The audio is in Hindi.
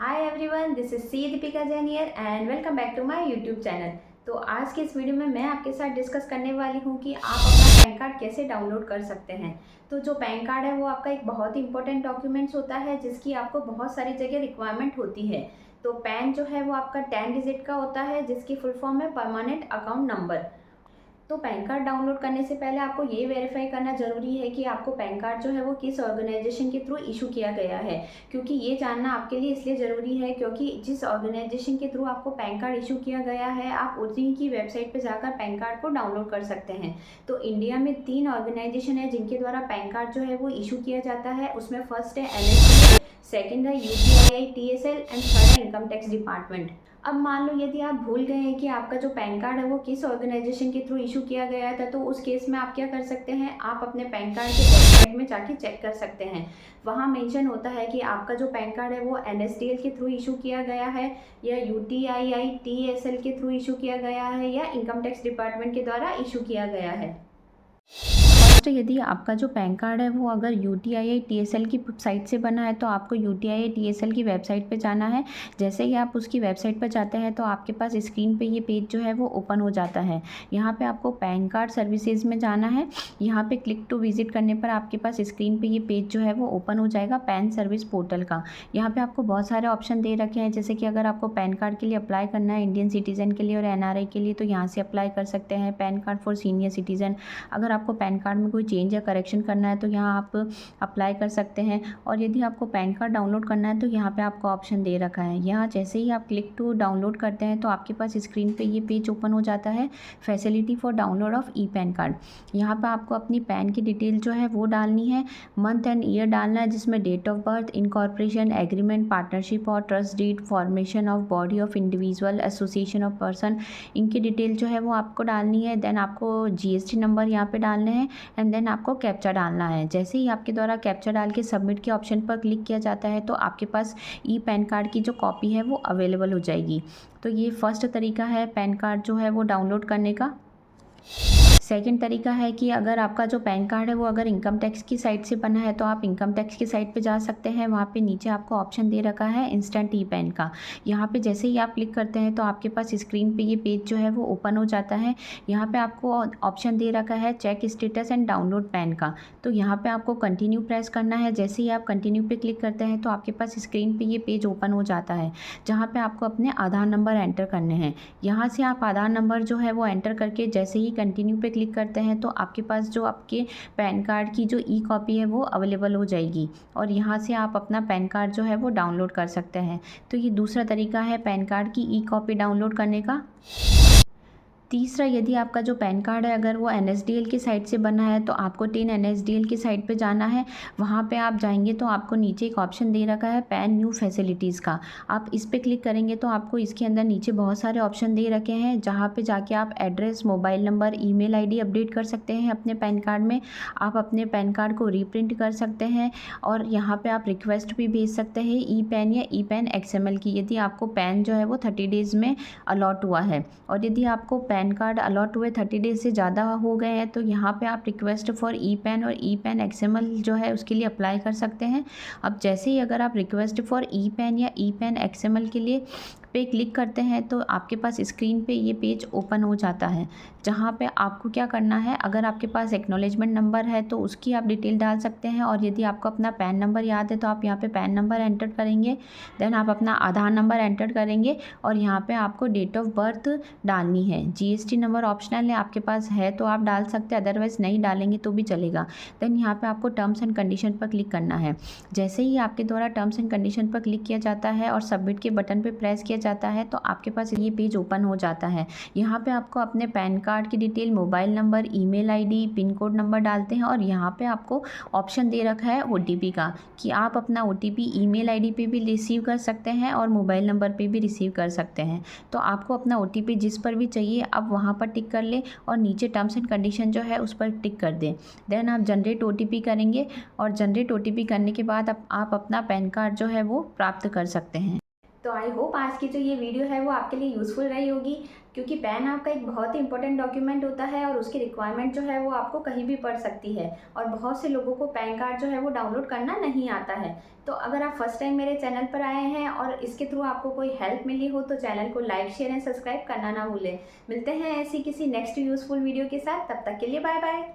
Hi everyone, this is C Deepika Jain here and welcome back to my YouTube channel. तो आज के इस वीडियो में मैं आपके साथ डिस्कस करने वाली हूँ कि आप अपना पैन कार्ड कैसे डाउनलोड कर सकते हैं। तो जो पैन कार्ड है वो आपका एक बहुत ही इंपॉर्टेंट डॉक्यूमेंट्स होता है जिसकी आपको बहुत सारी जगह रिक्वायरमेंट होती है। तो पैन जो है वो आपका 10 डिजिट का होता है जिसकी फुल फॉर्म है परमानेंट अकाउंट नंबर। तो पैन कार्ड डाउनलोड करने से पहले आपको ये वेरीफाई करना ज़रूरी है कि आपको पैन कार्ड जो है वो किस ऑर्गेनाइजेशन के थ्रू इशू किया गया है। क्योंकि ये जानना आपके लिए इसलिए ज़रूरी है क्योंकि जिस ऑर्गेनाइजेशन के थ्रू आपको पैन कार्ड इशू किया गया है आप उसी की वेबसाइट पर जाकर पैन कार्ड को डाउनलोड कर सकते हैं। तो इंडिया में 3 ऑर्गेनाइजेशन है जिनके द्वारा पैन कार्ड जो है वो इशू किया जाता है। उसमें फर्स्ट है NSDL, सेकेंड है UPII TSL एंड थर्ड है इनकम टैक्स डिपार्टमेंट। अब मान लो यदि आप भूल गए हैं कि आपका जो पैन कार्ड है वो किस ऑर्गेनाइजेशन के थ्रू इशू किया गया था, तो उस केस में आप क्या कर सकते हैं, आप अपने पैन कार्ड के वेबसाइट में जाके चेक कर सकते हैं। वहाँ मेंशन होता है कि आपका जो पैन कार्ड है वो NSDL के थ्रू इशू किया गया है या UTII TSL के थ्रू इशू किया गया है या इनकम टैक्स डिपार्टमेंट के द्वारा इशू किया गया है। फर्स्ट, यदि आपका जो पैन कार्ड है वो अगर UTII TSL की साइट से बना है तो आपको UTII TSL की वेबसाइट पे जाना है। जैसे ही आप उसकी वेबसाइट पर जाते हैं तो आपके पास स्क्रीन पे ये पेज जो है वो ओपन हो जाता है। यहाँ पे आपको पैन कार्ड सर्विसेज में जाना है। यहाँ पे क्लिक टू विजिट करने पर आपके पास स्क्रीन पे ये पेज जो है वो ओपन हो जाएगा पैन सर्विस पोर्टल का। यहाँ पे आपको बहुत सारे ऑप्शन दे रखे हैं, जैसे कि अगर आपको पैन कार्ड के लिए अप्लाई करना है इंडियन सिटीज़न के लिए और NRI के लिए तो यहाँ से अप्लाई कर सकते हैं। Pan card for senior citizen, अगर आपको पैन कार्ड में कोई चेंज या करेक्शन करना है तो यहाँ आप अप्लाई कर सकते हैं। और यदि आपको पैन कार्ड डाउनलोड करना है तो यहाँ पे आपको ऑप्शन दे रखा है। यहाँ जैसे ही आप क्लिक टू डाउनलोड करते हैं तो आपके पास स्क्रीन पे ये पेज ओपन हो जाता है, facility for download of e PAN card. यहाँ पे आपको अपनी पैन की डिटेल जो है वो डालनी है, मंथ एंड ईयर डालना है, जिसमें date of birth, incorporation, agreement, partnership और trust deed, formation of body of individual, association of person, इनकी डिटेल जो है वो आपको डालनी है। देन आपको GST नंबर यहाँ पे डालने हैं एंड देन आपको कैप्चा डालना है। जैसे ही आपके द्वारा कैप्चा डाल के सबमिट के ऑप्शन पर क्लिक किया जाता है तो आपके पास ई पैन कार्ड की जो कॉपी है वो अवेलेबल हो जाएगी। तो ये फर्स्ट तरीका है पैन कार्ड जो है वो डाउनलोड करने का। सेकंड तरीका है कि अगर आपका जो पैन कार्ड है वो अगर इनकम टैक्स की साइट से बना है तो आप इनकम टैक्स की साइट पे जा सकते हैं। वहाँ पे नीचे आपको ऑप्शन दे रखा है इंस्टेंट ई पैन का। यहाँ पे जैसे ही आप क्लिक करते हैं तो आपके पास स्क्रीन पे ये पेज जो है वो ओपन हो जाता है। यहाँ पे आपको ऑप्शन दे रखा है check status and download PAN का। तो यहाँ पर आपको कंटिन्यू प्रेस करना है। जैसे ही आप कंटिन्यू पे क्लिक करते हैं तो आपके पास स्क्रीन पर ये पेज ओपन हो जाता है, जहाँ पर आपको अपने आधार नंबर एंटर करने हैं। यहाँ से आप आधार नंबर जो है वो एंटर करके जैसे ही कंटिन्यू पे क्लिक करते हैं तो आपके पास जो आपके पैन कार्ड की जो ई कॉपी है वो अवेलेबल हो जाएगी और यहाँ से आप अपना पैन कार्ड जो है वो डाउनलोड कर सकते हैं। तो ये दूसरा तरीका है पैन कार्ड की ई कॉपी डाउनलोड करने का। तीसरा, यदि आपका जो पैन कार्ड है अगर वो NSDL की साइट से बना है तो आपको 10 NSDL की साइट पे जाना है। वहाँ पे आप जाएंगे तो आपको नीचे एक ऑप्शन दे रखा है पैन न्यू फैसिलिटीज़ का। आप इस पे क्लिक करेंगे तो आपको इसके अंदर नीचे बहुत सारे ऑप्शन दे रखे हैं, जहाँ पे जाके आप address, mobile number, email ID update कर सकते हैं अपने पैन कार्ड में। आप अपने पैन कार्ड को रीप्रिंट कर सकते हैं और यहाँ पर आप रिक्वेस्ट भी भेज सकते हैं ई पैन या ई पैन XML की, यदि आपको पैन जो है वो 30 डेज़ में अलॉट हुआ है। और यदि आपको पैन कार्ड अलॉट हुए 30 डेज से ज़्यादा हो गए हैं तो यहाँ पे आप रिक्वेस्ट फॉर ई पैन और ई पैन XML जो है उसके लिए अप्लाई कर सकते हैं। अब जैसे ही अगर आप रिक्वेस्ट फॉर ई पैन या ई पैन XML के लिए पे क्लिक करते हैं तो आपके पास स्क्रीन पे ये पेज ओपन हो जाता है, जहाँ पे आपको क्या करना है, अगर आपके पास एक्नॉलेजमेंट नंबर है तो उसकी आप डिटेल डाल सकते हैं और यदि आपको अपना पैन नंबर याद है तो आप यहाँ पे पैन नंबर एंटर करेंगे। देन आप अपना आधार नंबर एंटर करेंगे और यहाँ पे आपको डेट ऑफ बर्थ डालनी है। GST नंबर ऑप्शनल है, आपके पास है तो आप डाल सकते हैं, अदरवाइज़ नहीं डालेंगे तो भी चलेगा। देन यहाँ पे आपको टर्म्स एंड कंडीशन पर क्लिक करना है। जैसे ही आपके द्वारा टर्म्स एंड कंडीशन पर क्लिक किया जाता है और सबमिट के बटन पर प्रेस किया जाता है तो आपके पास ये पेज ओपन हो जाता है। यहाँ पे आपको अपने पैन कार्ड की detail, mobile number, email ID, pin code number डालते हैं और यहाँ पे आपको ऑप्शन दे रखा है OTP का, कि आप अपना OTP ईमेल ID पे भी रिसीव कर सकते हैं और मोबाइल नंबर पे भी रिसीव कर सकते हैं। तो आपको अपना OTP जिस पर भी चाहिए आप वहाँ पर टिक कर लें और नीचे टर्म्स एंड कंडीशन जो है उस पर टिक कर दें। देन आप जनरेट OTP करेंगे और जनरेट OTP करने के बाद आप अपना पैन कार्ड जो है वो प्राप्त कर सकते हैं। तो आई होप आज की जो ये वीडियो है वो आपके लिए यूज़फुल रही होगी, क्योंकि पैन आपका एक बहुत ही इंपॉर्टेंट डॉक्यूमेंट होता है और उसकी रिक्वायरमेंट जो है वो आपको कहीं भी पड़ सकती है। और बहुत से लोगों को पैन कार्ड जो है वो डाउनलोड करना नहीं आता है। तो अगर आप फर्स्ट टाइम मेरे चैनल पर आए हैं और इसके थ्रू आपको कोई हेल्प मिली हो तो चैनल को लाइक, शेयर एंड सब्सक्राइब करना ना भूलें। मिलते हैं ऐसी किसी नेक्स्ट यूज़फुल वीडियो के साथ, तब तक के लिए बाय बाय।